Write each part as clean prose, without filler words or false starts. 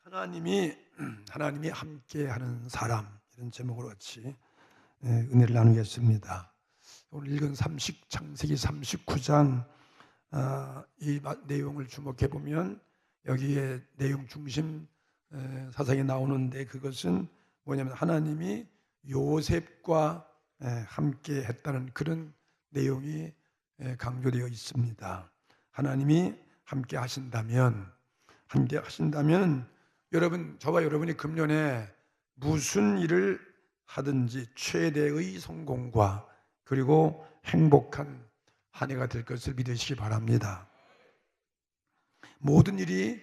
하나님이 함께하는 사람, 이런 제목으로 같이 은혜를 나누겠습니다. 오늘 읽은 창세기 39장 이 내용을 주목해 보면 여기에 내용 중심 사상이 나오는데, 그것은 뭐냐면 하나님이 요셉과 함께 했다는 그런 내용이 강조되어 있습니다. 하나님이 함께 하신다면 여러분, 저와 여러분이 금년에 무슨 일을 하든지 최대의 성공과 그리고 행복한 한 해가 될 것을 믿으시기 바랍니다. 모든 일이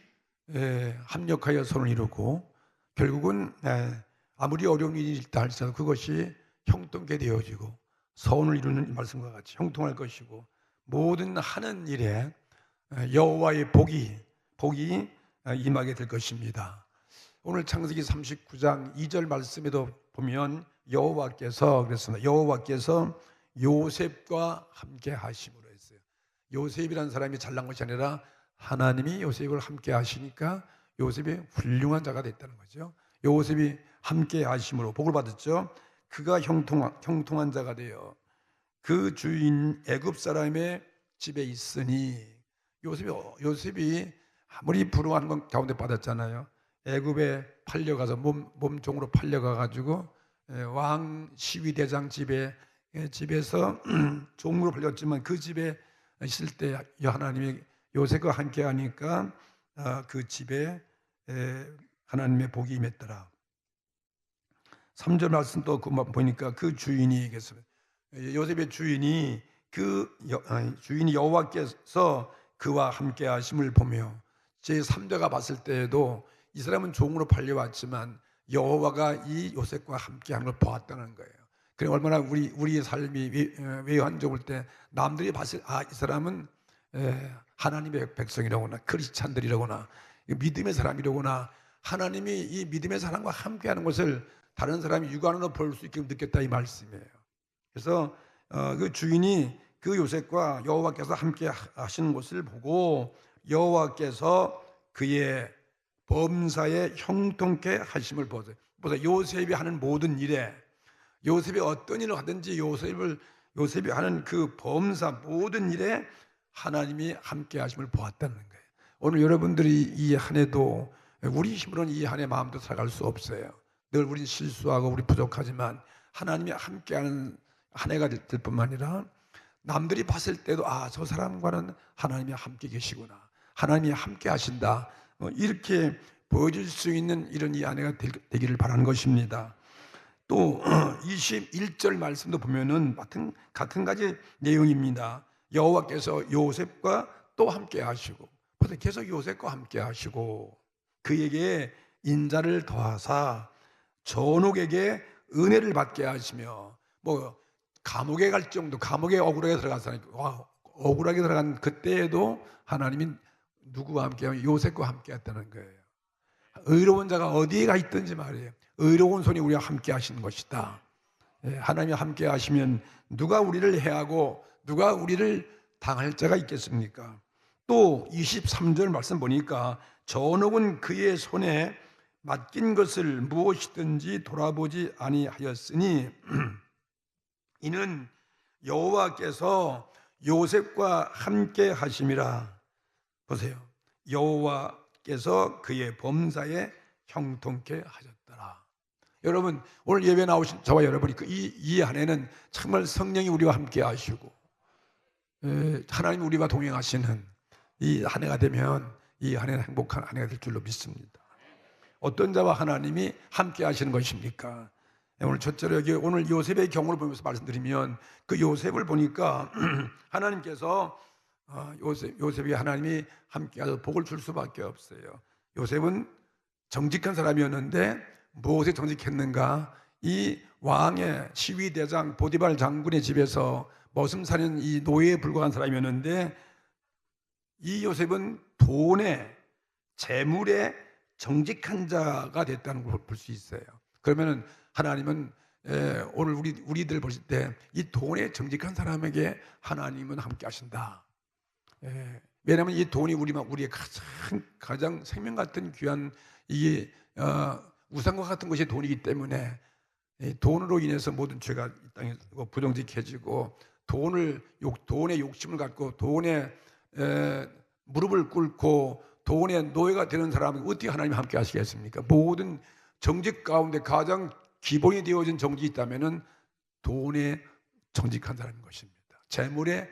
합력하여 선을 이루고 결국은 아무리 어려운 일이 있다 할지라도 그것이 형통케 되어지고 선을 이루는 말씀과 같이 형통할 것이고, 모든 하는 일에 여호와의 복이 임하게 될 것입니다. 오늘 창세기 39장 2절 말씀에도 보면 여호와께서 요셉과 함께 하심으로 했어요. 요셉이라는 사람이 잘난 것이 아니라 하나님이 요셉을 함께 하시니까 요셉이 훌륭한 자가 됐다는 거죠. 요셉이 함께 하심으로 복을 받았죠. 그가 형통한 자가 되어 그 주인 애굽 사람의 집에 있으니, 요셉이 아무리 불우한 건 가운데 받았잖아요. 애굽에 팔려가서 몸종으로 팔려가가지고 왕 시위대장 집에서 종으로 팔렸지만 그 집에 있을 때 하나님이 요셉과 함께 하니까 그 집에 하나님의 복이 임했더라. 3절 말씀 또 보니까 그 주인이 요셉의 주인이 주인이 여호와께서 그와 함께 하심을 보며, 제3자가 봤을 때에도 이 사람은 종으로 팔려왔지만 여호와가 이 요셉과 함께하는 걸 보았다는 거예요. 그래 얼마나 우리의 삶이 외환적 볼 때 남들이 봤을 때 이 사람은 하나님의 백성이라거나 크리스찬들이라거나 믿음의 사람이라거나 하나님이 이 믿음의 사람과 함께하는 것을 다른 사람이 육안으로 볼 수 있게 느꼈다, 이 말씀이에요. 그래서 그 주인이 그 요셉과 여호와께서 함께 하시는 것을 보고 여호와께서 그의 범사에 형통케 하심을 보세요. 요셉이 하는 모든 일에, 요셉이 어떤 일을 하든지 요셉이 하는 그 범사 모든 일에 하나님이 함께 하심을 보았다는 거예요. 오늘 여러분들이 이 한 해도 우리 힘으로는 이 한 해 마음대로 살아갈 수 없어요. 늘 우리는 실수하고 우리 부족하지만 하나님이 함께하는 한 해가 될 뿐만 아니라 남들이 봤을 때도 저 사람과는 하나님이 함께 계시구나, 하나님이 함께 하신다, 이렇게 보여줄 수 있는 이런 이 한 해가 되기를 바라는 것입니다. 또 21절 말씀도 보면은 같은 가지 내용입니다. 여호와께서 요셉과 또 함께 하시고, 계속 요셉과 함께 하시고 그에게 인자를 더하사 전옥에게 은혜를 받게 하시며, 감옥에 갈 정도, 감옥에 억울하게 들어갔으니까 억울하게 들어간 그때에도 하나님이 누구와 함께하면 요셉과 함께 했다는 거예요. 의로운 자가 어디에 가 있든지 말이에요, 의로운 손이 우리와 함께 하시는 것이다. 하나님이 함께 하시면 누가 우리를 해하고 누가 우리를 당할 자가 있겠습니까? 또 23절 말씀 보니까 전옥은 그의 손에 맡긴 것을 무엇이든지 돌아보지 아니하였으니 이는 여호와께서 요셉과 함께 하심이라. 보세요, 여호와께서 그의 범사에 형통케 하셨더라. 여러분, 오늘 예배 나오신 저와 여러분이 이 한 해는 정말 성령이 우리와 함께 하시고 하나님이 우리와 동행하시는 이 한 해가 되면 이 한 해는 행복한 한 해가 될 줄로 믿습니다. 어떤 자와 하나님이 함께 하시는 것입니까? 오늘 첫째로 오늘 요셉의 경우를 보면서 말씀드리면, 그 요셉을 보니까 하나님께서 요셉이 하나님이 함께하셔서 복을 줄 수밖에 없어요. 요셉은 정직한 사람이었는데 무엇에 정직했는가? 이 왕의 시위대장 보디발 장군의 집에서 머슴 사는 이 노예에 불과한 사람이었는데, 이 요셉은 돈에, 재물에 정직한 자가 됐다는 걸 볼 수 있어요. 그러면은 하나님은 오늘 우리들 볼 때 이 돈에 정직한 사람에게 하나님은 함께 하신다. 왜냐하면 이 돈이 우리의 가장 생명 같은 귀한 이게 우상과 같은 것이 돈이기 때문에 돈으로 인해서 모든 죄가 이 땅에 부정직해지고 돈의 욕심을 갖고 돈에 무릎을 꿇고 돈의 노예가 되는 사람은 어떻게 하나님 함께 하시겠습니까? 모든 정직 가운데 가장 기본이 되어진 정직이 있다면은 돈에 정직한 사람인 것입니다. 재물에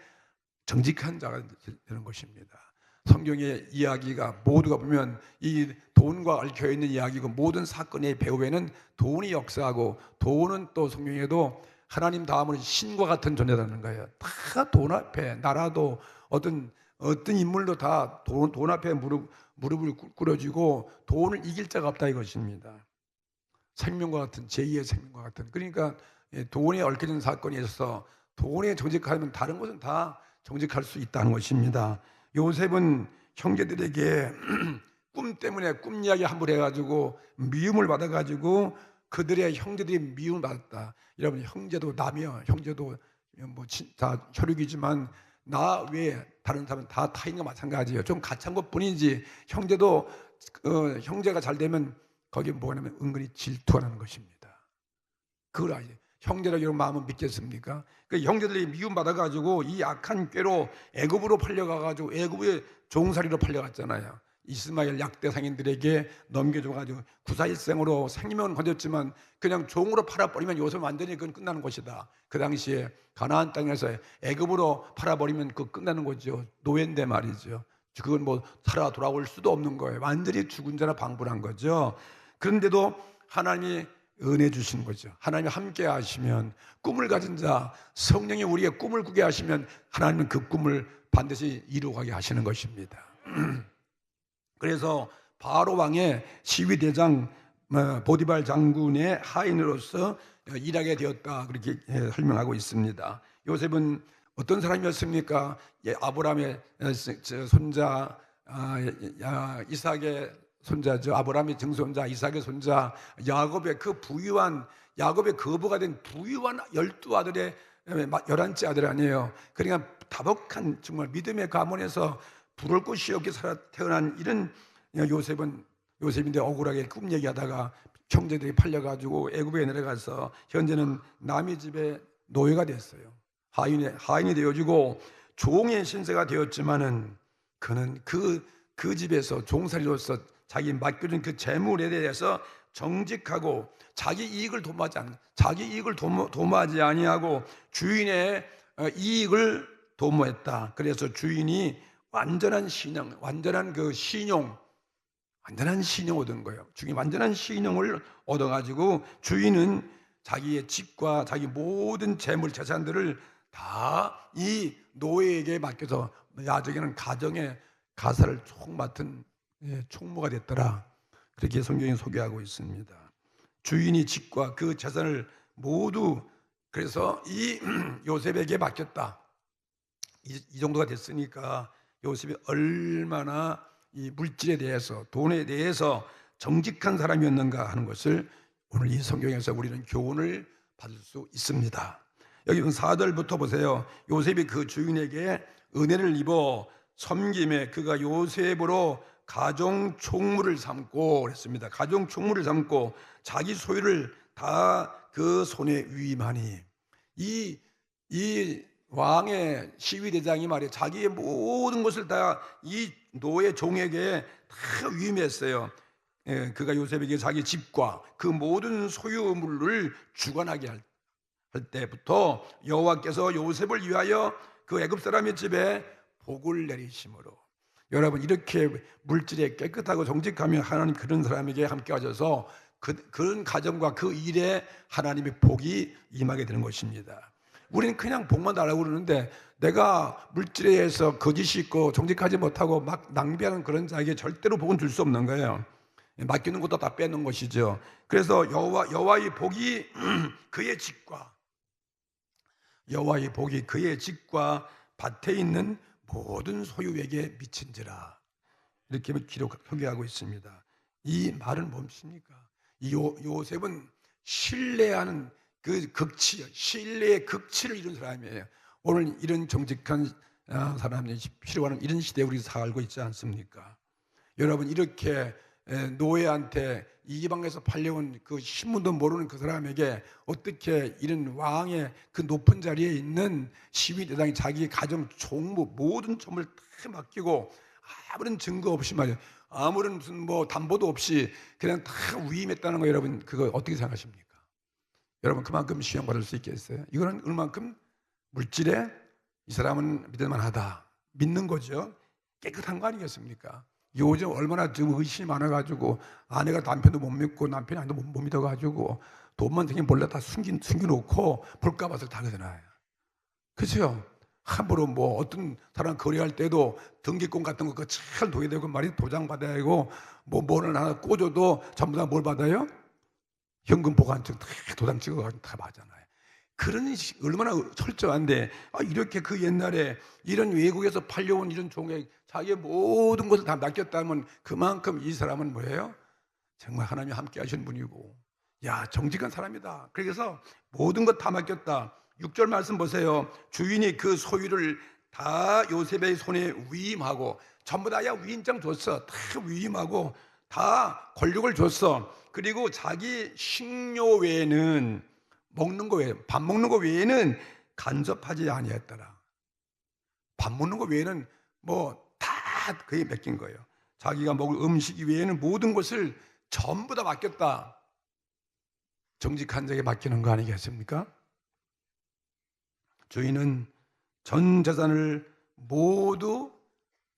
정직한 자가 되는 것입니다. 성경의 이야기가 모두가 보면 이 돈과 얽혀 있는 이야기고 모든 사건의 배후에는 돈이 역사하고 돈은 또 성경에도 하나님 다음으로 신과 같은 존재라는 거예요. 다 돈 앞에 나라도 어떤 인물도 다 돈 앞에 무릎을 꿇어지고 돈을 이길 자가 없다 이것입니다. 생명과 같은 제2의 생명과 같은 그러니까 돈에 얽혀진 사건이 있어서 돈에 정직하면 다른 것은 다 정직할 수 있다는 것입니다. 요셉은 형제들에게 꿈 때문에 꿈 이야기 함부로 해가지고 미움을 받아가지고 그들의 형제들이 미움을 받았다. 여러분 형제도 남이요. 형제도 다 혈육이지만 나 외에 다른 사람은 다 타인과 마찬가지예요. 좀 가찬 것뿐이지 형제도 형제가 잘 되면 거기에 뭐냐면 은근히 질투가 나는 것입니다. 그걸 아세요. 형제라 이런 마음은 믿겠습니까? 그 형제들이 미움 받아가지고 이 악한 꾀로 애굽으로 팔려가가지고 애굽의 종살이로 팔려갔잖아요. 이스마엘 약대 상인들에게 넘겨줘가지고 구사일생으로 생명은 건졌지만 그냥 종으로 팔아버리면 요셉 완전히 그건 끝나는 것이다. 그 당시에 가나안 땅에서 애굽으로 팔아버리면 그 끝나는 거죠. 노예인데 말이죠. 그건 뭐 살아 돌아올 수도 없는 거예요. 완전히 죽은 자나 방불한 거죠. 그런데도 하나님이 은혜 주시는 거죠. 하나님이 함께 하시면 꿈을 가진 자, 성령이 우리의 꿈을 꾸게 하시면 하나님은 그 꿈을 반드시 이루어가게 하시는 것입니다. 그래서 바로 왕의 시위대장 보디발 장군의 하인으로서 일하게 되었다 그렇게 설명하고 있습니다. 요셉은 어떤 사람이었습니까? 아브라함의 손자 이삭의 손자죠. 아브라함의 증손자, 이삭의 손자, 야곱의 그 부유한 야곱의 거부가 된 부유한 12아들의 11째 아들 아니에요. 그러니까 다복한 정말 믿음의 가문에서 부러울 곳이 없게 태어난 이런 요셉인데 억울하게 꿈 얘기하다가 형제들이 팔려가지고 애굽에 내려가서 현재는 남의 집에 노예가 됐어요. 하인이 되어지고 종의 신세가 되었지만은 그는 그 집에서 종살이로서 자기 맡겨진 그 재물에 대해서 정직하고 자기 이익을 도모하지 아니하고 주인의 이익을 도모했다. 그래서 주인이 완전한 신용을 얻은 거예요. 주인이 완전한 신용을 얻어가지고 주인은 자기의 집과 자기 모든 재물 재산들을 다 이 노예에게 맡겨서 나중에는 가정의 가사를 총 맡은 총무가 됐더라. 그렇게 성경이 소개하고 있습니다. 주인이 집과 그 재산을 모두 그래서 이 요셉에게 맡겼다. 이 정도가 됐으니까 요셉이 얼마나 이 물질에 대해서 돈에 대해서 정직한 사람이었는가 하는 것을 오늘 이 성경에서 우리는 교훈을 받을 수 있습니다. 여기 4절부터 보세요. 요셉이 그 주인에게 은혜를 입어 섬김에 그가 요셉으로 가정 총무를 삼고 그랬습니다. 가정 총무를 삼고 자기 소유를 다 그 손에 위임하니 이 왕의 시위대장이 말이에요. 자기의 모든 것을 다 이 노예 종에게 다 위임했어요. 그가 요셉에게 자기 집과 그 모든 소유물을 주관하게 할 때부터 여호와께서 요셉을 위하여 그 애굽 사람의 집에 복을 내리심으로 여러분 이렇게 물질에 깨끗하고 정직하며 하나님 그런 사람에게 함께 하셔서 그런 가정과 그 일에 하나님의 복이 임하게 되는 것입니다. 우리는 그냥 복만 달라고 그러는데 내가 물질에 의해서 거짓이 있고 정직하지 못하고 막 낭비하는 그런 자에게 절대로 복은 줄 수 없는 거예요. 맡기는 것도 다 뺏는 것이죠. 그래서 여호와의 복이 그의 집과 밭에 있는 모든 소유에게 미친지라 이렇게 소개하고 있습니다. 이 말은 뭡니까? 이 요셉은 신뢰하는 그 신뢰의 극치를 이룬 사람이에요. 오늘 이런 정직한 사람이 필요한 이런 시대에 우리 살고 있지 않습니까? 여러분, 이렇게 노예한테 이방에서 팔려온 그 신문도 모르는 그 사람에게 어떻게 이런 왕의 그 높은 자리에 있는 시위대장이 자기 가정, 종부 모든 점을 다 맡기고 아무런 증거 없이 말이에요. 아무런 무슨 뭐 담보도 없이 그냥 다 위임했다는 거, 여러분 그거 어떻게 생각하십니까? 여러분, 그만큼 시험받을 수 있겠어요? 이거는 얼만큼 물질에 이 사람은 믿을만하다 믿는 거죠. 깨끗한 거 아니겠습니까? 요즘 얼마나 좀 의심이 많아가지고 아내가 남편도 못 믿고 남편이 아내도 못 믿어가지고 돈만 생긴 몰래 다 숨겨놓고 볼까봐서 다 그러잖아요. 그렇죠? 함부로 뭐 어떤 사람 거래할 때도 등기권 같은 거 잘 둬야 되고 말이 도장 받아야 되고 뭐를 하나 꽂아도 전부 다 뭘 받아요? 현금 보관증 다 도장 찍어가지고 다 맞잖아요. 그런 얼마나 철저한데, 이렇게 그 옛날에 이런 외국에서 팔려온 이런 종에 자기의 모든 것을 다 맡겼다면 그만큼 이 사람은 뭐예요? 정말 하나님이 함께 하시는 분이고, 야, 정직한 사람이다. 그래서 모든 것 다 맡겼다. 6절 말씀 보세요. 주인이 그 소유를 다 요셉의 손에 위임하고, 전부 다 위임장 줬어. 다 위임하고 다 권력을 줬어. 그리고 자기 식료 외에는 먹는 거 외에, 밥 먹는 거 외에는 간섭하지 아니했더라. 밥 먹는 거 외에는 뭐 다 그에 맡긴 거예요. 자기가 먹을 음식 외에는 모든 것을 전부 다 맡겼다. 정직한 자에게 맡기는 거 아니겠습니까? 주인은 전 재산을 모두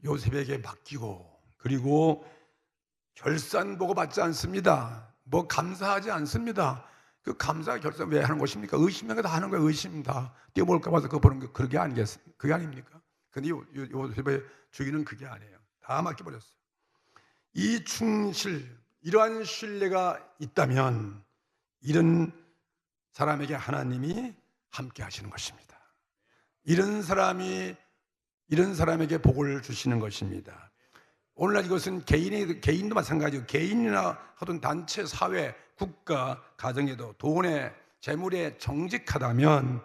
요셉에게 맡기고, 그리고 결산 보고 받지 않습니다. 뭐 감사하지 않습니다. 그 감사 결산 왜 하는 것입니까? 의심하게 다 하는 거예요. 의심 다 띄워볼까 봐서 그거 보는 게 그게 아니겠습니까? 그게 아닙니까? 근데 요셉의 주인은 그게 아니에요. 다 맡겨버렸어요. 이 충실, 이러한 신뢰가 있다면 이런 사람에게 하나님이 함께 하시는 것입니다. 이런 사람에게 복을 주시는 것입니다. 오늘날 이것은 개인도 마찬가지고, 개인이나 하던 단체, 사회, 국가, 가정에도 돈에, 재물에 정직하다면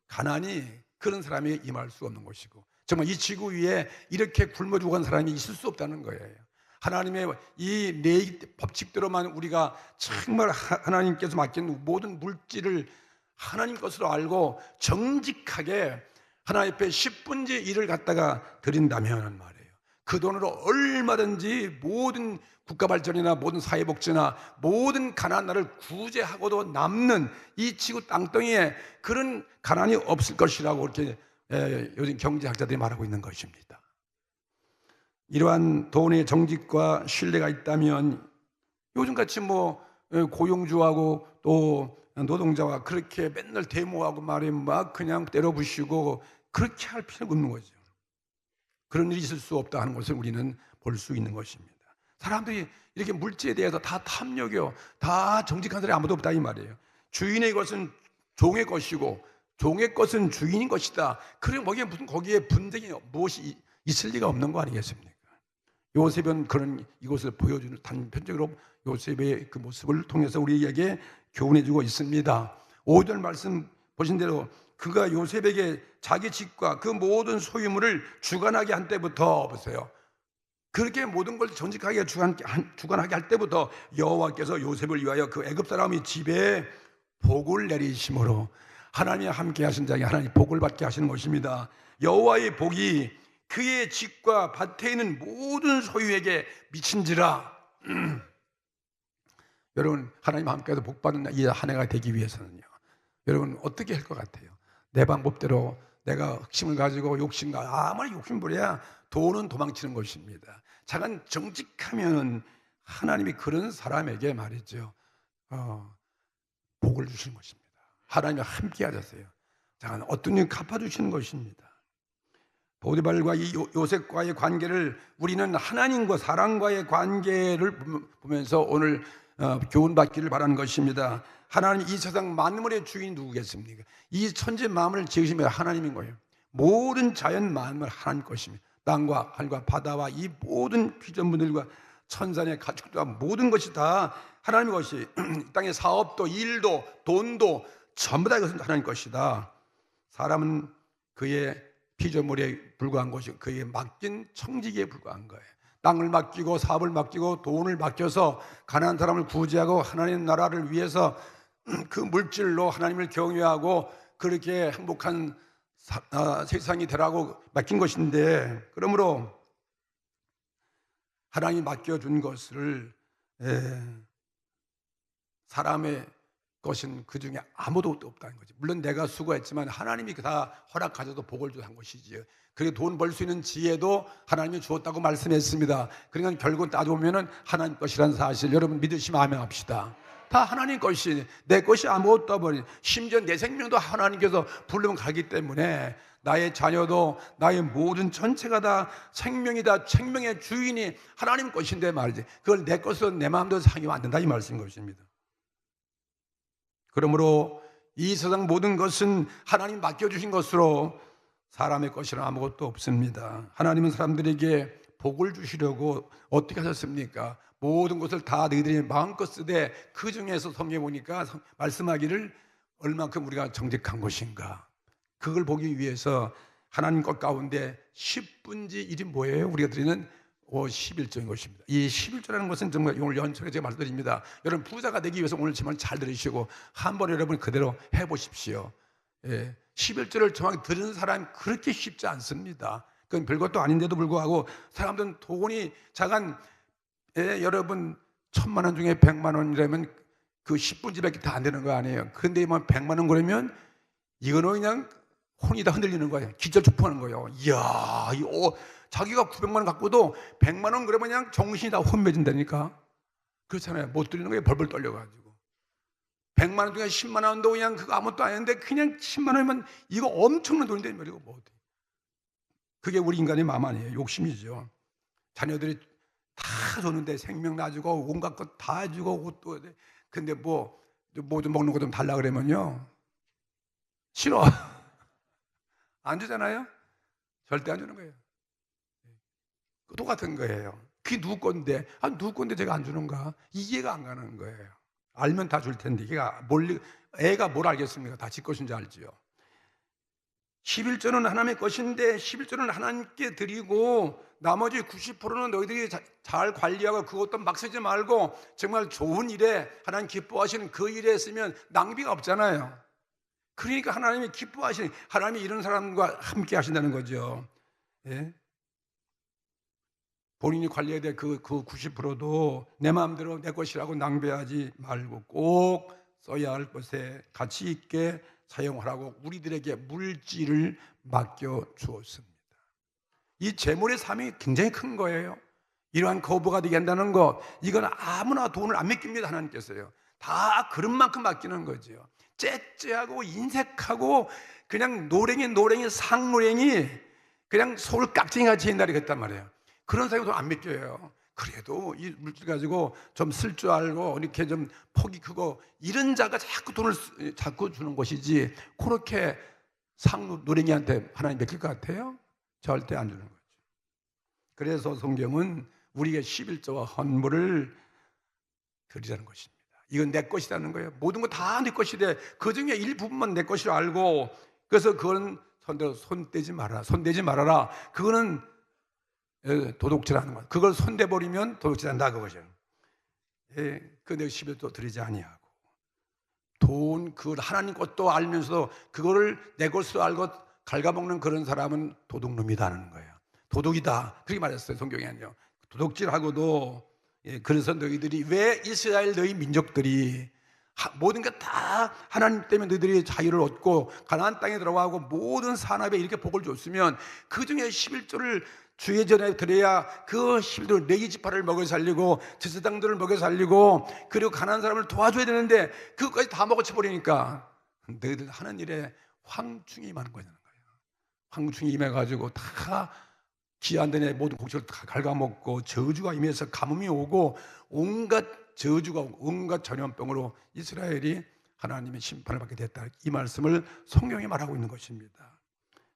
가난이 그런 사람에게 임할 수 없는 것이고, 정말 이 지구 위에 이렇게 굶어 죽어간 사람이 있을 수 없다는 거예요. 하나님의 이 네 법칙대로만 우리가 정말 하나님께서 맡긴 모든 물질을 하나님 것으로 알고 정직하게 하나님 앞에 10분의 1을 갖다가 드린다면 말이에요, 그 돈으로 얼마든지 모든 국가 발전이나 모든 사회 복지나 모든 가난한 나를 구제하고도 남는 이 지구 땅덩이에 그런 가난이 없을 것이라고 이렇게 요즘 경제학자들이 말하고 있는 것입니다. 이러한 돈의 정직과 신뢰가 있다면 요즘같이 뭐 고용주하고 또 노동자와 그렇게 맨날 데모하고 말이 막 그냥 때려부시고 그렇게 할 필요가 없는 거죠. 그런 일이 있을 수 없다 하는 것을 우리는 볼 수 있는 것입니다. 사람들이 이렇게 물질에 대해서 다 탐욕이요, 다 정직한 사람이 아무도 없다 이 말이에요. 주인의 것은 종의 것이고 종의 것은 주인인 것이다. 그럼 거기에 분쟁이 무엇이 있을 리가 없는 거 아니겠습니까? 요셉은 그런 이것을 보여주는, 단편적으로 요셉의 그 모습을 통해서 우리에게 교훈해주고 있습니다. 5절 말씀 보신 대로 그가 요셉에게 자기 집과 그 모든 소유물을 주관하게 한 때부터, 보세요, 그렇게 모든 걸 정직하게 주관하게 할 때부터 여호와께서 요셉을 위하여 그 애굽 사람의 집에 복을 내리심으로, 하나님이 함께 하신 자에게 하나님 복을 받게 하시는 것입니다. 여호와의 복이 그의 집과 밭에 있는 모든 소유에게 미친지라. 여러분, 하나님 함께해서 복받는 이 한 해가 되기 위해서는요, 여러분 어떻게 할 것 같아요? 내 방법대로 내가 흑심을 가지고 아무리 욕심 부려야 돈은 도망치는 것입니다. 잠깐 정직하면 하나님이 그런 사람에게 말이죠, 복을 주시는 것입니다. 하나님이 함께 하셨어요. 잠깐 어떤 일 갚아주시는 것입니다. 보디발과 이 요셉과의 관계를, 우리는 하나님과 사람과의 관계를 보면서 오늘 교훈받기를 바라는 것입니다. 하나님, 이 세상 만물의 주인이 누구겠습니까? 이 천지 만물을 지으신 분 하나님인 거예요. 모든 자연 만물 하나님 것입니다. 땅과 하늘과 바다와 이 모든 피조물들과 천산의 가축과 모든 것이 다 하나님의 것이 땅의 사업도 일도 돈도 전부 다 이것은 하나님 것이다. 사람은 그의 피조물에 불과한 것이 그에 맡긴 청지기에 불과한 거예요. 땅을 맡기고 사업을 맡기고 돈을 맡겨서 가난한 사람을 구제하고 하나님 나라를 위해서 그 물질로 하나님을 경외하고 그렇게 행복한 세상이 되라고 맡긴 것인데, 그러므로 하나님이 맡겨준 것을 사람의 것은 그 중에 아무도 없다는 거지. 물론 내가 수고했지만 하나님이 다 허락하셔서 복을 주한 것이지요. 그리고 돈 벌 수 있는 지혜도 하나님이 주었다고 말씀했습니다. 그러니까 결국 따져보면 하나님 것이라는 사실, 여러분 믿으시면 아멘합시다. 다 하나님 것이, 내 것이 아무것도 없어요. 심지어 내 생명도 하나님께서 부르면 가기 때문에 나의 자녀도 나의 모든 전체가 다 생명이다. 생명의 주인이 하나님 것인데 말이지, 그걸 내 것으로 내 마음대로 상이면 안 된다, 이 말씀인 것입니다. 그러므로 이 세상 모든 것은 하나님 맡겨주신 것으로 사람의 것이란 아무것도 없습니다. 하나님은 사람들에게 복을 주시려고 어떻게 하셨습니까? 모든 것을 다 너희들이 마음껏 쓰되 그 중에서 성경에 보니까 말씀하기를 얼만큼 우리가 정직한 것인가, 그걸 보기 위해서 하나님 것 가운데 10분지 1이 뭐예요? 우리가 드리는 11조인 것입니다. 이 11조라는 것은 정말 오늘 연초에 제가 말씀드립니다. 여러분 부자가 되기 위해서 오늘 정말 잘 들으시고 한번 여러분 그대로 해보십시오. 11조를 정확히 들은 사람이 그렇게 쉽지 않습니다. 그건 별것도 아닌데도 불구하고 사람들은 돈이 작은 여러분 1,000만 원 중에 100만 원이라면 그 10분지밖에 다 안 되는 거 아니에요. 그런데 뭐 100만 원 그러면 이거는 그냥 혼이 다 흔들리는 거예요. 기절초풍하는 거예요. 이야, 자기가 900만 원 갖고도 100만 원 그러면 그냥 정신이 다 혼미해진다니까. 그렇잖아요. 못 드리는 거예요. 벌벌 떨려가지고. 100만 원 중에 10만 원도 그냥 그거 아무것도 아닌데 그냥 10만 원이면 이거 엄청난 돈인데 말이고 뭐. 그게 우리 인간의 마음 아니에요. 욕심이죠. 자녀들이 다 줬는데 생명 놔주고 온갖 것 다 주고 옷도, 근데 뭐 좀 먹는 거 좀 달라 그러면요, 싫어. 안 주잖아요. 절대 안 주는 거예요. 똑같은 거예요. 그게 누구 건데, 누구 건데 제가 안 주는가? 이해가 안 가는 거예요. 알면 다 줄 텐데 애가 뭘 알겠습니까? 다 지 것인 줄 알지요. 11조는 하나님의 것인데 11조는 하나님께 드리고 나머지 90%는 너희들이 잘 관리하고 그것도 막 쓰지 말고 정말 좋은 일에 하나님 기뻐하시는 그 일에 쓰면 낭비가 없잖아요. 그러니까 하나님이 기뻐하시는, 하나님이 이런 사람과 함께 하신다는 거죠. 예? 본인이 관리해야 될 그 90%도 내 마음대로 내 것이라고 낭비하지 말고 꼭 써야 할 것에 가치 있게 사용하라고 우리들에게 물질을 맡겨 주었습니다. 이 재물의 삶이 굉장히 큰 거예요. 이러한 거부가 되게 한다는 것, 이건 아무나 돈을 안 맡깁니다. 하나님께서요. 다 그릇만큼 맡기는 거죠. 째째하고 인색하고 그냥 노랭이 상노랭이 그냥 서울 깍쟁이같이 옛날에 그랬단 말이에요. 그런 사람이 돈 안 맡겨요. 그래도 이 물질 가지고 좀 쓸 줄 알고 이렇게 좀 폭이 크고 이런 자가 자꾸 돈을 자꾸 주는 것이지, 그렇게 상노랭이한테 하나님 맡길 것 같아요? 절대 안 주는 거죠. 그래서 성경은 우리에게 11조와 헌물을 드리라는 것입니다. 이건 내 것이라는 거예요. 모든 거 다 내 것이래. 그 중에 일부분만 내 것이라 알고, 그래서 그건 손 떼지 말아라. 그거는 도둑질하는 거야. 그걸 손대버리면 도둑질한다 그거죠. 그 내 11조 드리지 아니하고, 돈, 그걸 하나님 것도 알면서도 그거를 내 것으로 알고 갉아먹는 그런 사람은 도둑놈이다 하는 거예요. 도둑이다, 그렇게 말했어요. 성경에는요. 도둑질하고도. 그래서 너희들이, 왜 이스라엘 너희 민족들이 모든 게 다 하나님 때문에 너희들이 자유를 얻고 가나안 땅에 들어가고 모든 산업에 이렇게 복을 줬으면 그 중에 11조를 주의 전에 드려야 그 11조 레위 지파를 먹여 살리고 제사장들을 먹여 살리고 그리고 가난한 사람을 도와줘야 되는데 그것까지 다 먹어쳐버리니까 너희들 하는 일에 황충이 임하는 거잖아요. 황충이 임해가지고 다 기한 데내 모든 곡식을 다 갉아먹고 저주가 임해서 가뭄이 오고 온갖 저주가 오고 온갖 전염병으로 이스라엘이 하나님의 심판을 받게 됐다. 이 말씀을 성경이 말하고 있는 것입니다.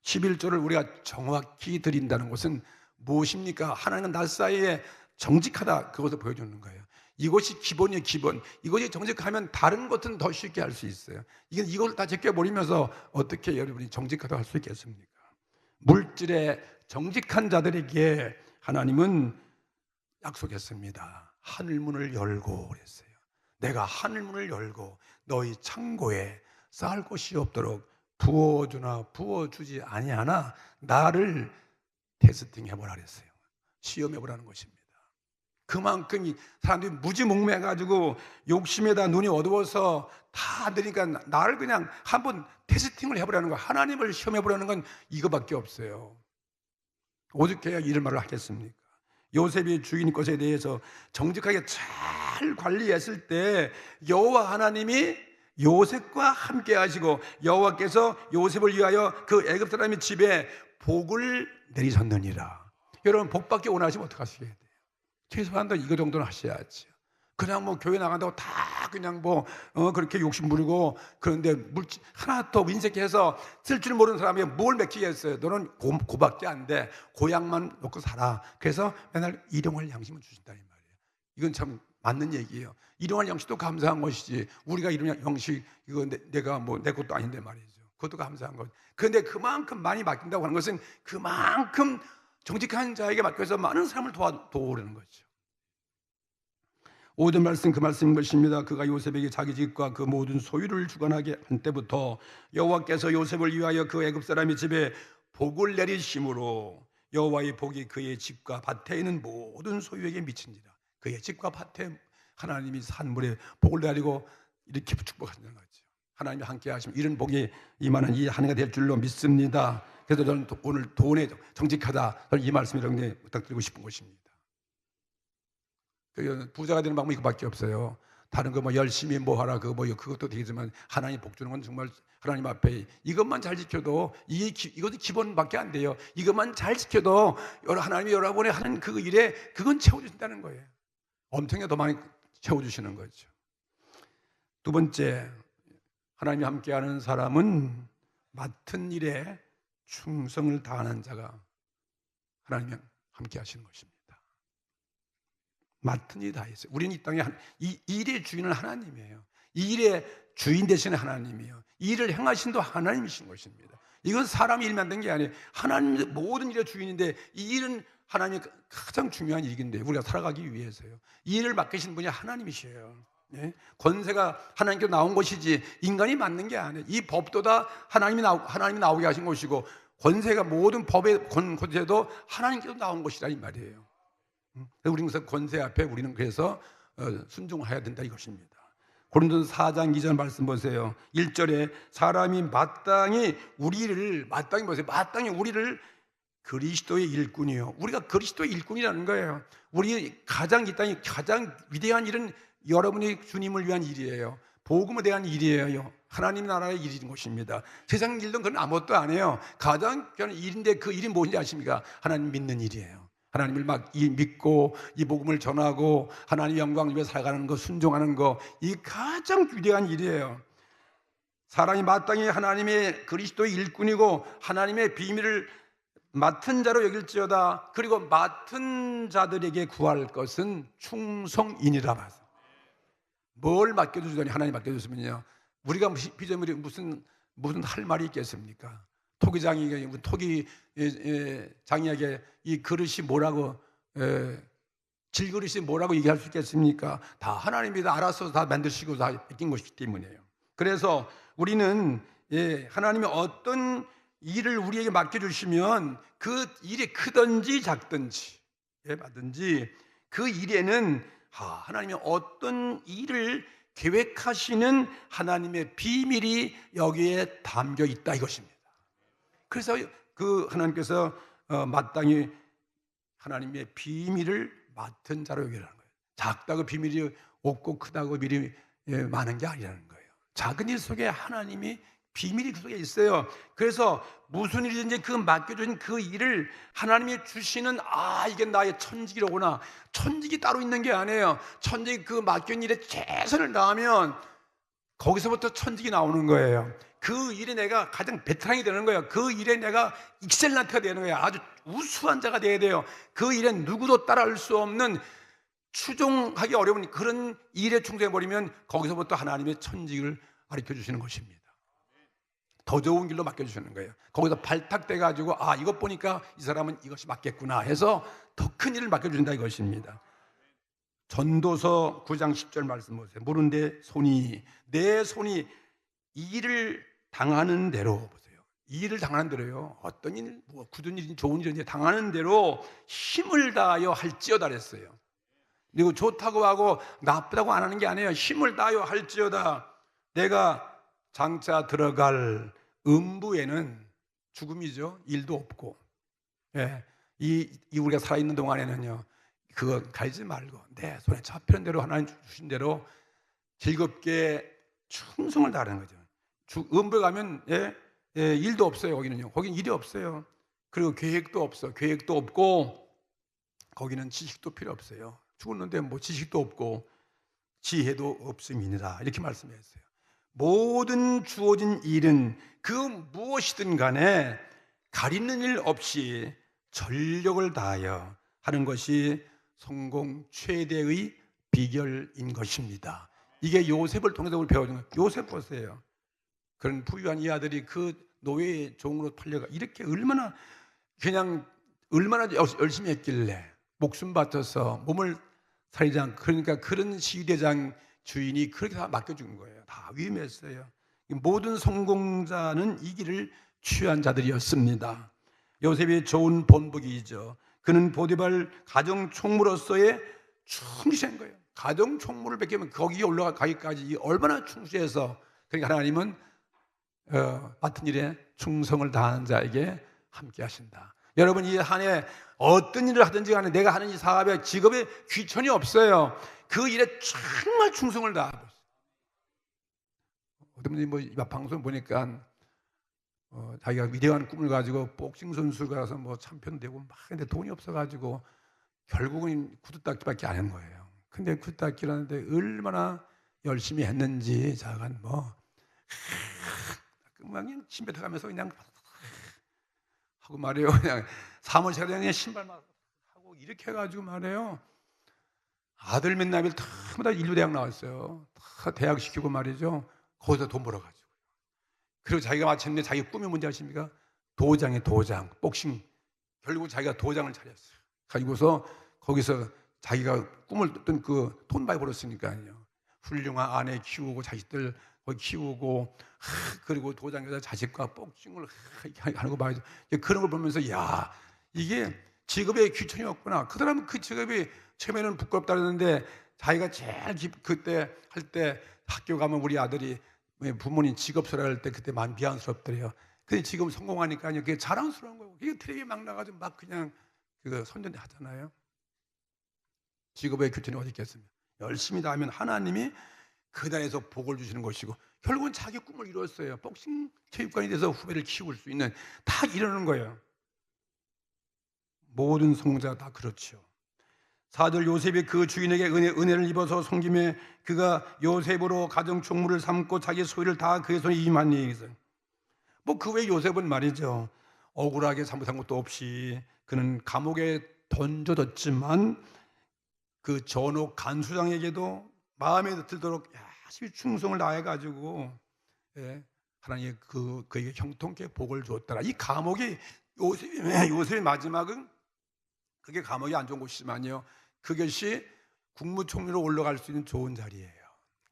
11조를 우리가 정확히 드린다는 것은 무엇입니까? 하나님은 날 사이에 정직하다, 그것을 보여주는 거예요. 이것이 기본이에요. 기본. 이것이 정직하면 다른 것은 더 쉽게 할 수 있어요. 이걸 다 제껴버리면서 어떻게 여러분이 정직하다 할 수 있겠습니까? 물질에 정직한 자들에게 하나님은 약속했습니다. 하늘문을 열고 그랬어요. 내가 하늘문을 열고 너희 창고에 쌓을 곳이 없도록 부어주나 부어주지 아니하나 나를 테스팅 해보라 그랬어요. 시험해보라는 것입니다. 그만큼 이 사람들이 무지몽매해가지고 욕심에다 눈이 어두워서 다 안 되니까 나를 그냥 한번 테스팅을 해보라는 거, 하나님을 시험해보라는 건 이거밖에 없어요. 어떻게 해야 이런 말을 하겠습니까? 요셉이 주인 것에 대해서 정직하게 잘 관리했을 때 여호와 하나님이 요셉과 함께 하시고 여호와께서 요셉을 위하여 그 애굽 사람의 집에 복을 내리셨느니라. 여러분, 복받기 원하시면 어떡하시게 돼요? 최소한도 이거 정도는 하셔야지. 그냥 뭐 교회 나간다고 다 그냥 뭐 그렇게 욕심 부리고, 그런데 물질 하나 더 인색해서 쓸 줄 모르는 사람이 뭘 맡기겠어요? 너는 고밖에 안 돼. 고향만 놓고 살아. 그래서 맨날 일용할 양식을 주신다 이 말이에요. 이건 참 맞는 얘기예요. 일용할 양식도 감사한 것이지, 우리가 일용할 양식 이거 내가 뭐 내 것도 아닌데 말이죠. 그것도 감사한 것. 그런데 그만큼 많이 맡긴다고 하는 것은 그만큼 정직한 자에게 맡겨서 많은 사람을 도우려는 거죠. 5절 말씀, 그 말씀인 것입니다. 그가 요셉에게 자기 집과 그 모든 소유를 주관하게 한 때부터 여호와께서 요셉을 위하여 그 애굽 사람의 집에 복을 내리심으로 여호와의 복이 그의 집과 밭에 있는 모든 소유에게 미친지라. 그의 집과 밭에 하나님이 산물에 복을 내리고 이렇게 축복하신다는 거죠. 하나님이 함께 하시면 이런 복이 이만한 이 한 해가 될 줄로 믿습니다. 그래서 저는 오늘 돈에 정직하다, 저는 이 말씀을 여러분께 부탁드리고 싶은 것입니다. 부자가 되는 방법이 이거밖에 없어요. 다른 거 뭐 열심히 뭐 하라 그것도 되겠지만 하나님 복 주는 건 정말 하나님 앞에 이것만 잘 지켜도 이것도 기본밖에 안 돼요. 이것만 잘 지켜도 하나님이 여러분이 하는 그 일에 그건 채워주신다는 거예요. 엄청나게 더 많이 채워주시는 거죠. 두 번째, 하나님이 함께하는 사람은 맡은 일에 충성을 다하는 자가 하나님이 함께하시는 것입니다. 맡은 일 다 했어요. 우리는 이 땅에 이 일의 주인은 하나님이에요. 이 일의 주인 되시는 하나님이에요. 이 일을 행하신도 하나님이신 것입니다. 이건 사람이 일 만든 게 아니에요. 하나님 모든 일의 주인인데 이 일은 하나님이 가장 중요한 일인데 우리가 살아가기 위해서요. 이 일을 맡기신 분이 하나님이시에요. 네? 권세가 하나님께 나온 것이지 인간이 맡는 게 아니에요. 이 법도 다 하나님이 나오게 하신 것이고, 권세가 모든 법의 권세도 하나님께서 나온 것이라 이 말이에요. 우리는 그래서 권세 앞에 우리는 그래서 순종해야 된다 이것입니다. 고린도서 4장 2절 말씀 보세요. 1절에 사람이 마땅히 우리를 그리스도의 일꾼이요. 우리가 그리스도의 일꾼이라는 거예요. 우리 이 땅에 가장 위대한 일은 여러분이 주님을 위한 일이에요. 복음에 대한 일이에요. 하나님 나라의 일인 것입니다. 세상 일은 그건 아무것도 아니에요. 가장 귀한 일인데 그 일이 무엇인지 아십니까? 하나님 믿는 일이에요. 하나님을 믿고 이 복음을 전하고 하나님의 영광을 위해 살아가는 거, 순종하는 거, 이 가장 위대한 일이에요. 사람이 마땅히 하나님의 그리스도의 일꾼이고 하나님의 비밀을 맡은 자로 여길지어다. 그리고 맡은 자들에게 구할 것은 충성이니라 봐서. 뭘 맡겨주더니 하나님 맡겨줬으면요, 우리가 피조물이 무슨 할 말이 있겠습니까? 토기 장이에게 이 그릇이 뭐라고, 질그릇이 뭐라고 얘기할 수 있겠습니까? 다 하나님이 다 알아서 다 만드시고 다 맡긴 것이기 때문이에요. 그래서 우리는 하나님이 어떤 일을 우리에게 맡겨주시면 그 일이 크든지 작든지 맞든지 그 일에는 하나님이 어떤 일을 계획하시는 하나님의 비밀이 여기에 담겨 있다 이것입니다. 그래서 그 하나님께서 마땅히 하나님의 비밀을 맡은 자로 여기라는 거예요. 작다고 비밀이 없고 크다고 비밀이 많은 게 아니라는 거예요. 작은 일 속에 하나님이 비밀이 그 속에 있어요. 그래서 무슨 일이든지 그 맡겨준 그 일을 하나님이 주시는 이게 나의 천직이로구나. 천직이 따로 있는 게 아니에요. 천직 그 맡겨진 일에 최선을 다하면 거기서부터 천직이 나오는 거예요. 그 일에 내가 가장 베테랑이 되는 거예요. 그 일에 내가 익셀런트가 되는 거예요. 아주 우수한 자가 돼야 돼요. 그 일에 누구도 따라할 수 없는, 추종하기 어려운 그런 일에 충성해버리면 거기서부터 하나님의 천직을 가르쳐 주시는 것입니다. 더 좋은 길로 맡겨주시는 거예요. 거기서 발탁돼 가지고 아, 이것 보니까 이 사람은 이것이 맞겠구나 해서 더 큰 일을 맡겨준다 이것입니다. 전도서 9장 10절 말씀 보세요. 모르는데 내 손이 이 일을 당하는 대로 보세요. 이 일을 당하는 대로요. 어떤 일, 뭐 굳은 일이든 좋은 일이든 당하는 대로 힘을 다하여 할지어다 그랬어요. 그리고 좋다고 하고 나쁘다고 안 하는 게 아니에요. 힘을 다하여 할지어다. 내가 장차 들어갈 음부에는 죽음이죠. 일도 없고. 예. 이 우리가 살아있는 동안에는요, 그거 가지 말고 내 손에 잡히는 대로 하나님 주신 대로 즐겁게 충성을 다하는 거죠. 음부에 가면 일도 없어요. 거기는요. 거긴 일이 없어요. 그리고 계획도 없어. 계획도 없고 거기는 지식도 필요 없어요. 죽었는데 뭐 지식도 없고 지혜도 없음이니라 이렇게 말씀했어요. 모든 주어진 일은 그 무엇이든 간에 가리는 일 없이 전력을 다하여 하는 것이 성공 최대의 비결인 것입니다. 이게 요셉을 통해서 우리 배워준 거예요. 요셉 보세요. 그런 부유한 이 아들이 그 노예의 종으로 팔려가 이렇게 얼마나 열심히 했길래 목숨 바쳐서 몸을 살리지 않고, 그러니까 그런 시대장 주인이 그렇게 다 맡겨준 거예요. 다 위임했어요. 모든 성공자는 이 길을 취한 자들이었습니다. 요셉이 좋은 본보기이죠. 그는 보디발 가정 총무로서의 충실한 거예요. 가정 총무를 뵙기면 거기에 올라가기까지 얼마나 충실해서, 그러니까 하나님은 맡은 일에 충성을 다하는 자에게 함께 하신다. 여러분, 이 한 해 어떤 일을 하든지 간에 내가 하는 이 사업에 직업에 귀천이 없어요. 그 일에 정말 충성을 다하고 있어요. 어떤 분이 뭐 방송 보니까 자기가 위대한 꿈을 가지고 복싱 선수가 가서 뭐 챔피언 되고 막 근데 돈이 없어가지고 결국은 구두닦기밖에 안 한 거예요. 근데 구두닦기라는데 얼마나 열심히 했는지 자간 그냥 침뱉어 가면서 그냥 하고 말이에요. 그냥 사무실에 그냥 신발만 하고 이렇게 해가지고 말이에요. 아들 몇 남일 전부 다 인류대학 나왔어요. 다 대학 시키고 말이죠. 거기서 돈 벌어가지고. 그리고 자기가 마침내 자기 꿈이 뭔지 아십니까? 도장, 복싱. 결국 자기가 도장을 차렸어요. 가지고서 거기서 자기가 꿈을 꿨던 그 돈 많이 벌었으니까요. 훌륭한 아내 키우고 자식들 키우고 그리고 도장에서 자식과 복싱을 하는 거 봐야죠. 그런 걸 보면서 야, 이게 직업에 귀천이 없구나. 그 사람은 그 직업이 처음에는 부끄럽다 그랬는데 자기가 제일 그때 할 때 학교 가면 우리 아들이 부모님 직업설화 할 때 그때 많이 미안스럽더래요. 근데 지금 성공하니까요, 그게 자랑스러운 거고, 이게 텔레비에 막 나가지고 막 그냥 그 선전대 하잖아요. 직업의 귀천이 어디 있겠습니까? 열심히 다 하면 하나님이 그 단에서 복을 주시는 것이고, 결국은 자기 꿈을 이뤘어요. 복싱 체육관이 돼서 후배를 키울 수 있는, 다 이루는 거예요. 모든 성공자가 다 그렇죠. 4절 요셉이 그 주인에게 은혜를 입어서 섬김에 그가 요셉으로 가정 총무를 삼고 자기 소유를 다 그의 손에 임한 얘기죠. 뭐 그 외에 요셉은 말이죠, 억울하게 잘못한 것도 없이 그는 감옥에 던져졌지만 그 전옥 간수장에게도 마음에 들도록 열심히 충성을 다해가지고 하나님이 그에게 형통케 복을 주었더라. 이 감옥이 요셉의 마지막은 그게 감옥이 안 좋은 곳이지만요, 그것이 국무총리로 올라갈 수 있는 좋은 자리예요.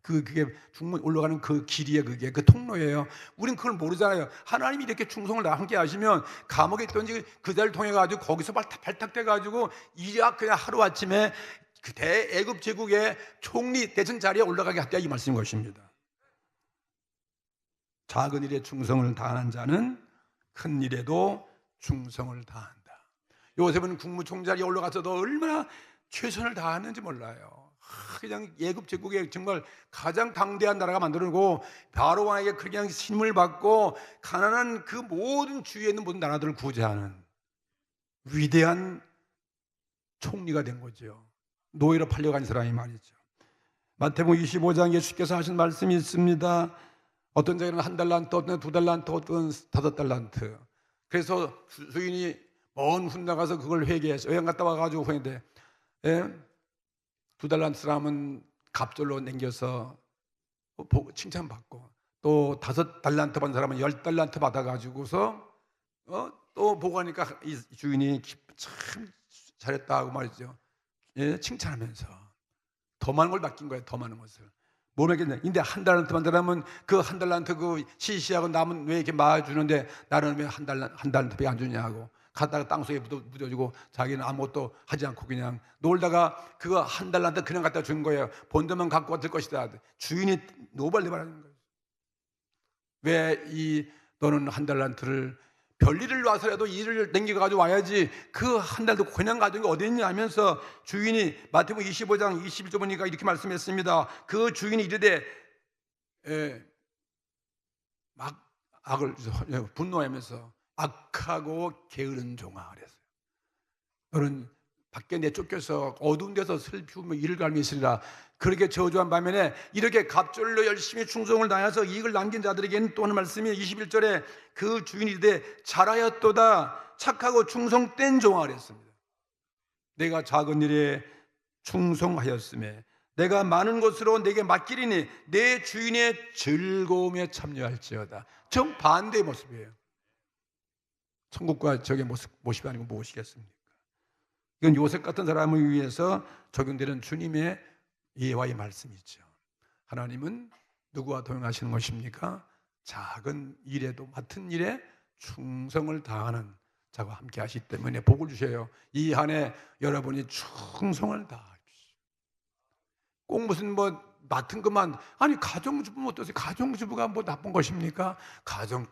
그게 중문 올라가는 그 길이에요. 그게 그 통로예요. 우린 그걸 모르잖아요. 하나님이 이렇게 충성을 다 함께 하시면 감옥에 있던지 그 자리를 통해 가지고 거기서 발탁돼 가지고 이제 그냥 하루 아침에 그 대애굽 제국의 총리 대선 자리에 올라가게 하겠다, 이 말씀인 것입니다. 작은 일에 충성을 다하는 자는 큰 일에도 충성을 다한다. 요셉은 국무총리 자리에 올라가서도 얼마나 최선을 다하는지 몰라요. 그냥 애굽 제국의 정말 가장 당대한 나라가 만들어내고 바로 왕에게 그냥 힘을 받고 가난한 그 모든 주위에 있는 모든 나라들을 구제하는 위대한 총리가 된 거죠. 노예로 팔려간 사람이 말이죠. 마태복음 25장 예수께서 하신 말씀이 있습니다. 어떤 자에는 1달란트, 어떤 2달란트, 어떤 5달란트. 그래서 주인이 먼 훗 나가서 그걸 회개해서 여행 갔다 와가지고 후회인데 2달란트 사람은 갑절로 남겨서 칭찬받고, 또 5달란트 받은 사람은 10달란트 받아가지고서 또 보고 하니까 이 주인이 참 잘했다고 말이죠. 예, 칭찬하면서 더 많은 걸 맡긴 거예요. 더 많은 것을. 뭐 먹겠냐? 근데 1달란트 받은 사람은 그 1달란트 그 시시하고 남은 왜 이렇게 마주는데 나는 왜 한 달란트밖에 안 주냐고. 갔다가 땅속에 묻어주고 자기는 아무것도 하지 않고 그냥 놀다가 그거 1달란트 그냥 갖다 준 거예요. 본드만 갖고 왔을 것이다. 주인이 노발대발하는 거예요. 왜 너는 1달란트를 별일을 와서라도 일을 댕겨가지고 와야지 그 1달도 그냥 가져온 게 어디 있냐 하면서 주인이 마태복음 25장 21절 보니까 이렇게 말씀했습니다. 그 주인이 이르되 막 악을 분노하면서 악하고 게으른 종아 그랬어요. 너는 밖에 내쫓겨서 어두운 데서 슬피우며 이를 갈며 있으리라. 그렇게 저주한 반면에 이렇게 갑절로 열심히 충성을 다해서 이익을 남긴 자들에게는 또 하는 말씀이 21절에 그 주인이 이르되 잘하였도다 착하고 충성된 종아 그랬습니다. 내가 작은 일에 충성하였음에 내가 많은 것으로 내게 맡기리니 내 주인의 즐거움에 참여할지어다. 정반대의 모습이에요. 천국과 적의 모습이 아니고 무엇이겠습니까? 이건 요셉 같은 사람을 위해서 적용되는 주님의 예화의 말씀이죠. 하나님은 누구와 동행하시는 것입니까? 작은 일에도 맡은 일에 충성을 다하는 자와 함께 하시기 때문에 복을 주셔요. 이 한 해 여러분이 충성을 다하십시오. 꼭 무슨 맡은 것만 아니 가정주부는 어떠세요? 가정주부가 나쁜 것입니까?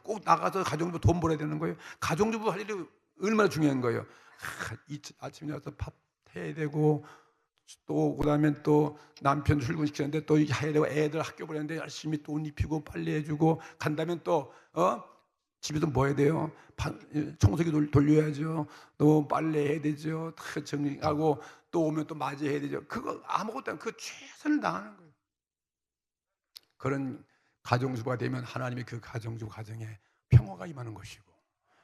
꼭 나가서 가정주부 돈 벌어야 되는 거예요. 가정주부 할 일이 얼마나 중요한 거예요. 아침에 나서 밥 해야 되고 또 그다음에 또 남편 출근시키는데 또 해야 되고 애들 학교 보내는데 열심히 또 옷 입히고 빨래 해주고 간다면 또 집에서 뭐 해야 돼요? 청소기 돌려야죠. 또 빨래 해야 되죠. 다 정리하고 또 오면 또 맞이해야 되죠. 그거 아무것도 안 그 최선을 다하는 거예요. 그런 가정주부가 되면 하나님이 그 가정주부 가정에 평화가 임하는 것이고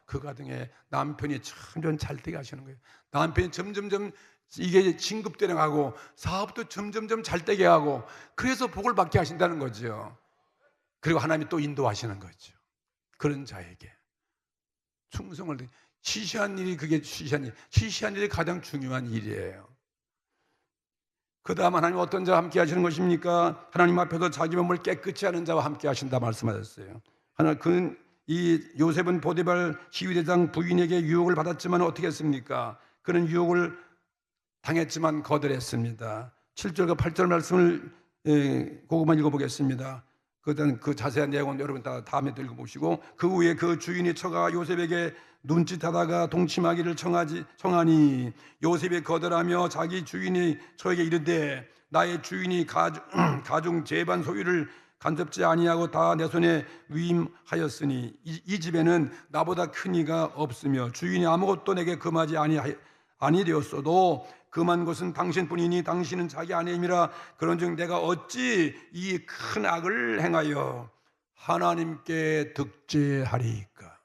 그 가정에 남편이 점점 잘 되게 하시는 거예요. 남편이 점점점 이게 진급되는 하고 사업도 점점점 잘 되게 하고 그래서 복을 받게 하신다는 거죠. 그리고 하나님이 또 인도하시는 거죠. 그런 자에게 충성을 시시한 일이 그게 시시한 일이 가장 중요한 일이에요. 그 다음 하나님 어떤 자와 함께 하시는 것입니까? 하나님 앞에서 자기 몸을 깨끗이 하는 자와 함께 하신다 말씀하셨어요. 이 요셉은 보디발 시위대장 부인에게 유혹을 받았지만 어떻게 했습니까? 그는 유혹을 당했지만 거절했습니다. 7절과 8절 말씀을 그것만 읽어보겠습니다. 그 자세한 내용은 여러분 다 다음에 읽어보시고 그 후에 그 주인이 처가 요셉에게 눈짓하다가 동침하기를 청하니 요셉이 거절하며 자기 주인이 저에게 이르되 나의 주인이 가중 재반 소유를 간섭지 아니하고 다 내 손에 위임하였으니 이 집에는 나보다 큰 이가 없으며 주인이 아무것도 내게 금하지 아니되었어도 금한 것은 당신뿐이니 당신은 자기 아내임이라. 그런즉 내가 어찌 이 큰 악을 행하여 하나님께 득죄하리이까.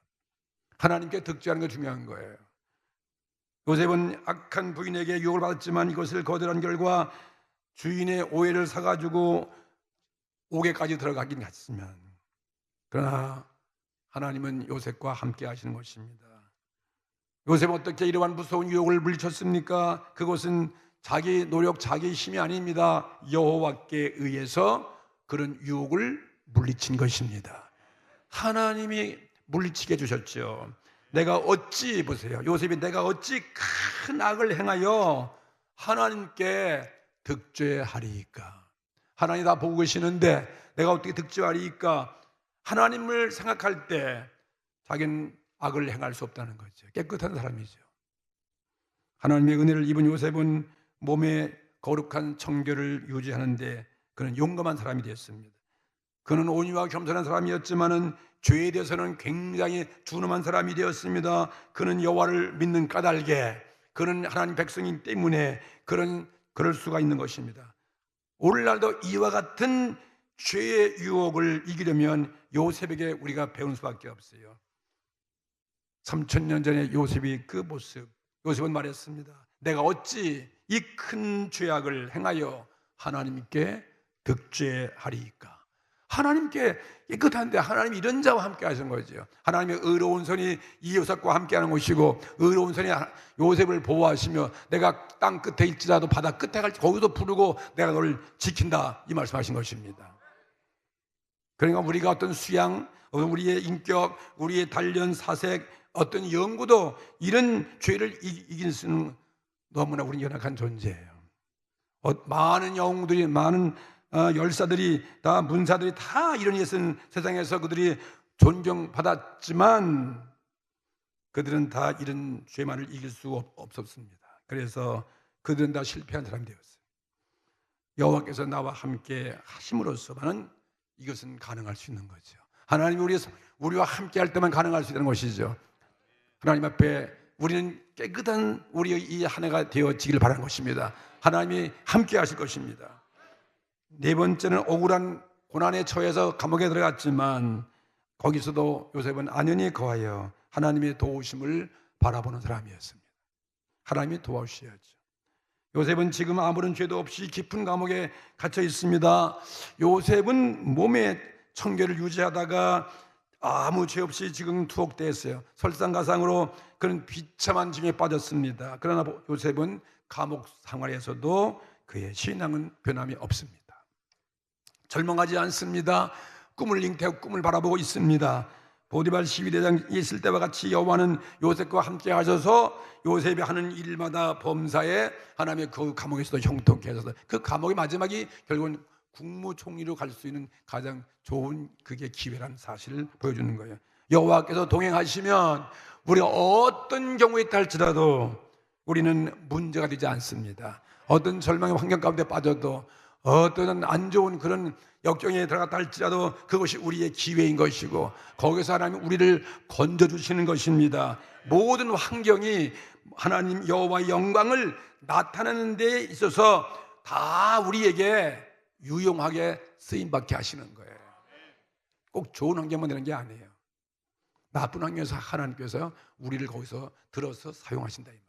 하나님께 득죄하는 게 중요한 거예요. 요셉은 악한 부인에게 유혹을 받았지만 이것을 거절한 결과 주인의 오해를 사가지고 옥에까지 들어가긴 했으면 그러나 하나님은 요셉과 함께 하시는 것입니다. 요셉은 어떻게 이러한 무서운 유혹을 물리쳤습니까? 그것은 자기 노력, 자기 힘이 아닙니다. 여호와께 의해서 그런 유혹을 물리친 것입니다. 하나님이 물리치게 해주셨죠. 보세요. 요셉이 내가 어찌 큰 악을 행하여 하나님께 득죄하리이까. 하나님 다 보고 계시는데 내가 어떻게 득죄하리이까. 하나님을 생각할 때 자기는 악을 행할 수 없다는 거죠. 깨끗한 사람이죠. 하나님의 은혜를 입은 요셉은 몸에 거룩한 청결을 유지하는데 그는 용감한 사람이 되었습니다. 그는 온유와 겸손한 사람이었지만은 죄에 대해서는 굉장히 준엄한 사람이 되었습니다. 그는 여호와를 믿는 까닭에 그는 하나님 백성이기 때문에 그럴 수가 있는 것입니다. 오늘날도 이와 같은 죄의 유혹을 이기려면 요셉에게 우리가 배운 수밖에 없어요. 3000년 전에 요셉이 그 모습, 요셉은 말했습니다. 내가 어찌 이 큰 죄악을 행하여 하나님께 득죄하리이까. 하나님께 깨끗한데 하나님이 이런 자와 함께 하신 거죠. 하나님의 의로운 손이 이 요셉과 함께 하는 것이고, 의로운 손이 요셉을 보호하시며 내가 땅 끝에 있지라도 바다 끝에 갈지 거기서 부르고 내가 너를 지킨다, 이 말씀하신 것입니다. 그러니까 우리가 어떤 수양, 우리의 인격, 우리의 단련, 사색, 어떤 연구도 이런 죄를 이길 수는 너무나 우리는 연약한 존재예요. 많은 영웅들이, 많은 열사들이, 다 문사들이 다 이런 일에 쓴 세상에서 그들이 존경받았지만 그들은 다 이런 죄만을 이길 수 없었습니다. 그래서 그들은 다 실패한 사람이 되었어요. 여호와께서 나와 함께 하심으로써만은 이것은 가능할 수 있는 거죠. 하나님이 우리와 함께 할 때만 가능할 수 있는 것이죠. 하나님 앞에 우리는 깨끗한 우리의 이 한 해가 되어지길 바라는 것입니다. 하나님이 함께 하실 것입니다. 네 번째는 억울한 고난에 처해서 감옥에 들어갔지만 거기서도 요셉은 안연히 거하여 하나님의 도우심을 바라보는 사람이었습니다. 하나님이 도와주셔야죠. 요셉은 지금 아무런 죄도 없이 깊은 감옥에 갇혀 있습니다. 요셉은 몸의 청결을 유지하다가 아무 죄 없이 지금 투옥되었어요. 설상가상으로 그런 비참한 짐에 빠졌습니다. 그러나 요셉은 감옥 생활에서도 그의 신앙은 변함이 없습니다. 절망하지 않습니다. 꿈을 잉태하고 꿈을 바라보고 있습니다. 보디발 12대장에 있을 때와 같이 여호와는 요셉과 함께 하셔서 요셉이 하는 일마다 범사에 하나님의 그 감옥에서도 형통케 하셔서 그 감옥의 마지막이 결국은 국무총리로 갈 수 있는 가장 좋은 그게 기회라는 사실을 보여주는 거예요. 여호와께서 동행하시면 우리가 어떤 경우에 있다 할지라도 우리는 문제가 되지 않습니다. 어떤 절망의 환경 가운데 빠져도, 어떤 안 좋은 그런 역경에 들어갔다 할지라도 그것이 우리의 기회인 것이고, 거기서 하나님 우리를 건져주시는 것입니다. 모든 환경이 하나님 여호와의 영광을 나타내는 데 있어서 다 우리에게 유용하게 쓰임받게 하시는 거예요. 꼭 좋은 환경만 되는 게 아니에요. 나쁜 환경에서 하나님께서 우리를 거기서 들어서 사용하신다, 이 말이에요.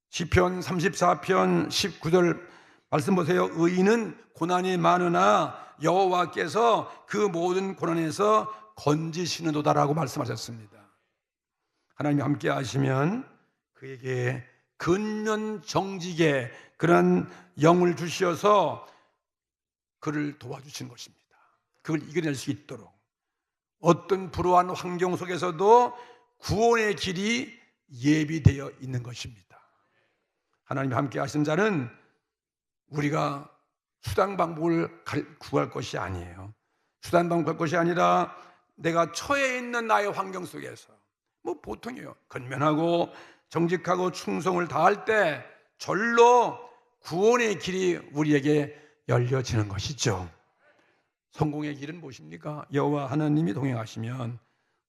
시편 34편 19절 말씀 보세요. 의인은 고난이 많으나 여호와께서 그 모든 고난에서 건지시는도다라고 말씀하셨습니다. 하나님이 함께 하시면 그에게 근면 정직의 그런 영을 주셔서 그를 도와주시는 것입니다. 그걸 이겨낼 수 있도록 어떤 불우한 환경 속에서도 구원의 길이 예비되어 있는 것입니다. 하나님이 함께 하신 자는 우리가 수단 방법을 구할 것이 아니에요. 수단 방법 구할 것이 아니라 내가 처해 있는 나의 환경 속에서 뭐 보통이에요. 근면하고 정직하고 충성을 다할 때 절로 구원의 길이 우리에게 열려지는 것이죠. 성공의 길은 무엇입니까? 여호와 하나님이 동행하시면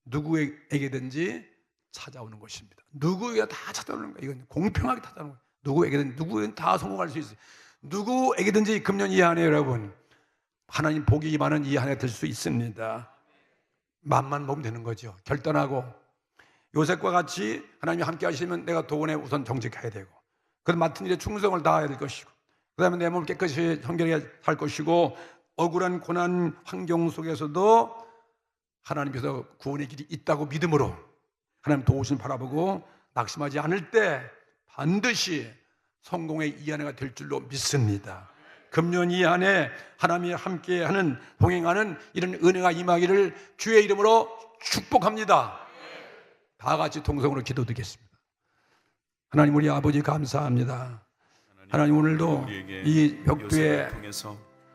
누구에게든지 찾아오는 것입니다. 누구에게 다 찾아오는 거예요. 이건 공평하게 찾아오는 거예요. 누구에게든 다 성공할 수 있어요. 누구에게든지 금년 이 한 해 여러분 하나님 복이 많은 이 한 해 될 수 있습니다. 맘만 먹으면 되는 거죠. 결단하고 요셉과 같이 하나님이 함께 하시면 내가 도원에 우선 정직해야 되고, 그럼 맡은 일에 충성을 다해야 될 것이고, 그 다음에 내 몸을 깨끗이 청결하게 살 것이고, 억울한 고난 환경 속에서도 하나님께서 구원의 길이 있다고 믿음으로 하나님 도우심 바라보고 낙심하지 않을 때 반드시 성공의 이 한 해가 될 줄로 믿습니다. 금년 이 한 해 하나님이 함께하는 동행하는 이런 은혜가 임하기를 주의 이름으로 축복합니다. 다 같이 통성으로 기도드리겠습니다. 하나님 우리 아버지 감사합니다. 하나님 오늘도 이 벽두에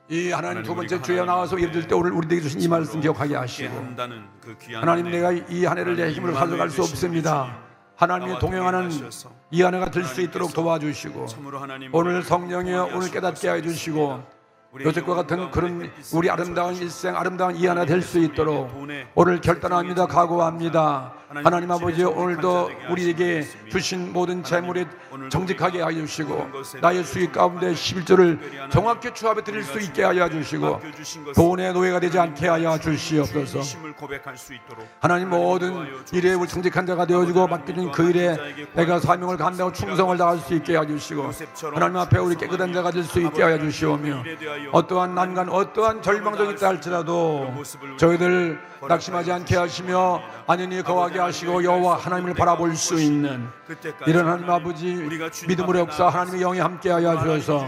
이 하나님 두 번째 주에 나와서 예배드릴 때 오늘 우리에게 주신 이 말씀 기억하게 하시고, 하나님 내가 이 한 해를 내 힘으로 가져갈 수 없습니다. 하나님이 동행하는 이 한 해가 될 수 있도록 도와주시고, 오늘 성령이여 오늘 깨닫게 해주시고, 요셉과 같은 그런 우리 아름다운 일생 아름다운 이 한 해 될 수 있도록 오늘 결단합니다. 각오합니다. 하나님 아버지, 오늘도 우리에게 주신 모든 재물에 정직하게 하여 주시고 나의 수익 가운데 11조를 정확히 추합해 드릴 수 있게 하여 주시고 돈의 노예가 되지 않게 하여 주시옵소서. 하나님, 모든 일에 정직한 자가 되어주고 맡겨진 그 일에 내가 사명을 감당하고 충성을 다할 수 있게 하여 주시고 하나님 앞에 우리 깨끗한 자가 될 수 있게 하여 주시오며 어떠한 난간, 어떠한 절망적이 있다 할지라도 저희들 낙심하지 않게 하시며 안연히 거하게 하시고 여호와 하나님을 바라볼 수 있는 이런 하나님 아버지 믿음으로 역사 하나님의 영이 함께하여 주셔서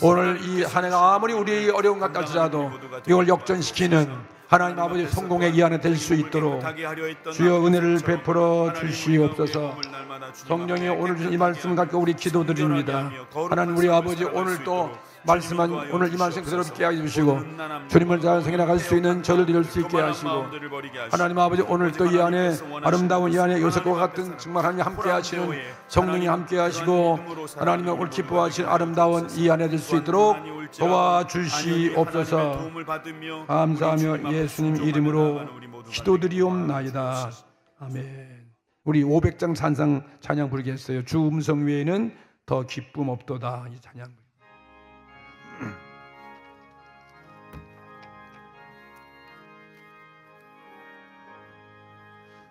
오늘 이 한 해가 아무리 우리 어려운 것 같을지라도 이걸 역전시키는 하나님 아버지 성공의 기한이 될 수 있도록 주여 은혜를 베풀어 주시옵소서. 성령이 오늘 주신 이 말씀 갖고 우리 기도드립니다. 하나님 우리 아버지, 오늘 또 말씀한 오늘 이 말씀 그대로 믿게 해주시고 주님을 잘 생각할 수 있는 저를 이룰 수 있게 하시고 하나님 아버지, 오늘 또 이 안에 아름다운 이 안에 요셉과 같은 정말 하나님 함께 하시는 성령이 함께 하시고 하나님의 오늘 기뻐하신 아름다운 이 안에 될 수 있도록 도와주시옵소서. 감사하며 예수님 이름으로 기도드리옵나이다. 아멘. 우리 500장 찬양 부르겠어요. 주 음성 외에는 더 기쁨 없도다. 이 찬양.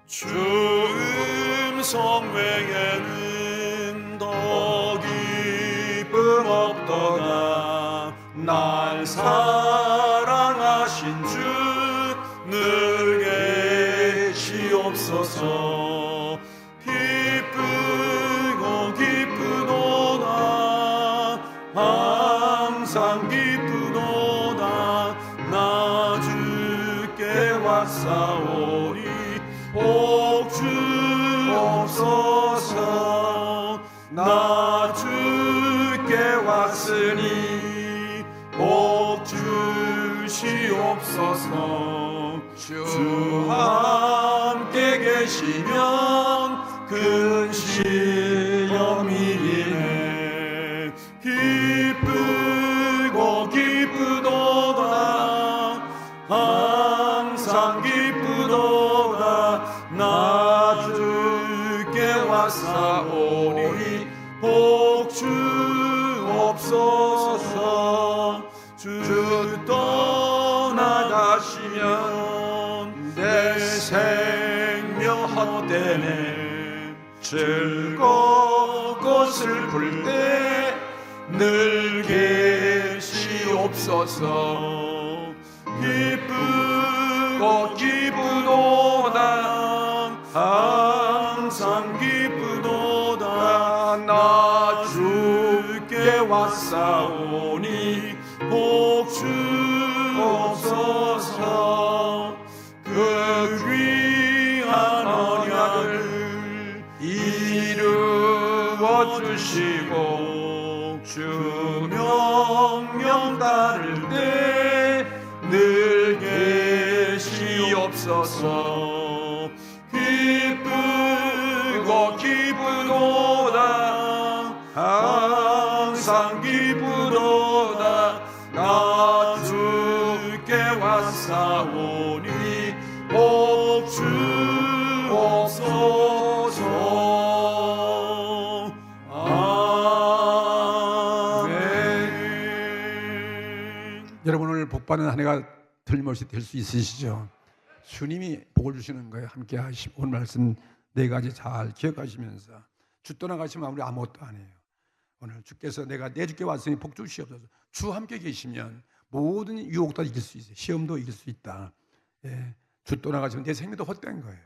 주 음성 외에는 더 기쁨 없도다. 날 사랑하신 주 늘 계시옵소서. 기쁘고 기쁘도다. 항상 기쁘도다. 나 주께 왔사오니 복 주옵소서. 나 주께 왔으니 복 주시옵소서. 주 함께 계시면 근심이네. 기쁘고 기쁘도다. 항상 기쁘도다. 나 주께 왔사오니 복 주옵소서. 주 떠나가시면 내 생명 헛되네. 즐겁고 슬플 때 늘 계시옵소서. 기쁘고 기쁘도다. 항상 기쁘도다. 나 주께 왔사오니 복 주옵소서. 그 귀한 언약을 이루어 주시고 주 명령 따를 때 늘 계시옵소서. 기쁘고 기쁘도다. 항상 기쁘도다. 나 주께 왔사오니 복 주옵소서. 아멘. 여러분, 오늘 복받는 한 해가 틀림없이 될 수 있으시죠? 주님이 복을 주시는 거예요. 함께 하시고 오늘 말씀 4가지 잘 기억하시면서 주 떠나가시면 우리 아무것도 안 해요. 오늘 주께서 내가 내 주께 왔으니 복 주시옵소서. 주 함께 계시면 모든 유혹도 이길 수 있어요. 시험도 이길 수 있다. 예, 주 떠나가시면 내 생명도 헛된 거예요.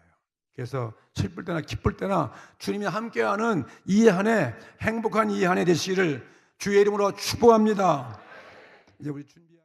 그래서 슬플 때나 기쁠 때나 주님이 함께하는 이 한 해, 행복한 이 한 해 되시기를 주의 이름으로 축복합니다. 이제 우리 준비.